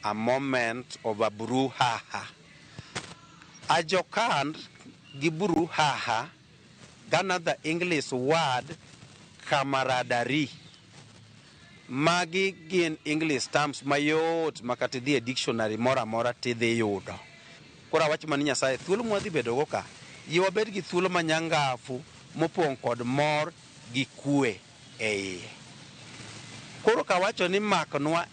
a moment of a brouhaha. A jokand gi brouhaha, another English word, camaraderie. Magi gin English terms mayot makati dhi dictionary mora tidhi yudo. Kora wach mani Nyasaye thuolo mwadhi bedo go ka, yiwa bed gi thuolo manyangafu mopong' kod mor gi kue e iye. Koro kawacho ni maknwa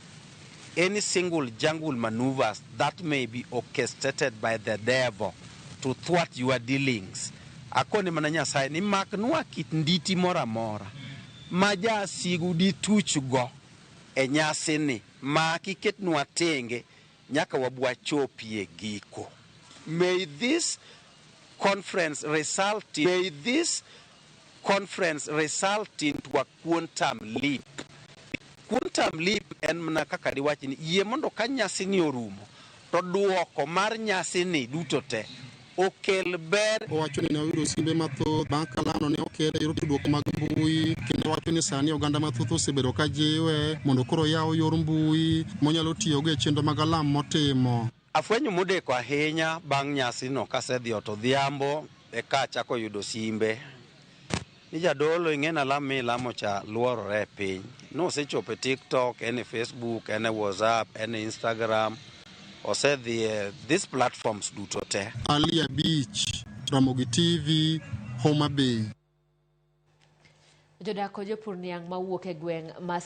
any single jungle maneuvers that may be orchestrated by the devil to thwart your dealings. Akoni mana Nyasaye ni maknwa kit nditi mora maja sigu di tuchgo e nyasi ni ma kiketnwa tenge nyaka wabwa chopie giko. May this conference result into a quantum leap. Quantum leap en mana kaka diwachi ni yie mondo ka nyasi ni orumo to duoko mar nyasi ni duto te okel ber. Owacho ni nawiro simbe mathoth bang' kalano ne okele yor tudruok mag mbui, kendo wacho ni sani oganda mathoth osebedo ka jiwe mondo koro yaw yor mbui monyalo tiyogo e chenro mag alam motimo. Afwenyo modeko ahinya bang' nyasi no kasedhi oto dhiambo eka chako yudo simbe ni jadolo ing'en alam milamo cha luorore piny. Nosechopo TikTok, ene Facebook, ene WhatsApp, ene Instagram, osedhi these platforms duto te. Alia Beach, Ramogi TV, Homa Bay. Jodak jopur niang' mawuok e gweng'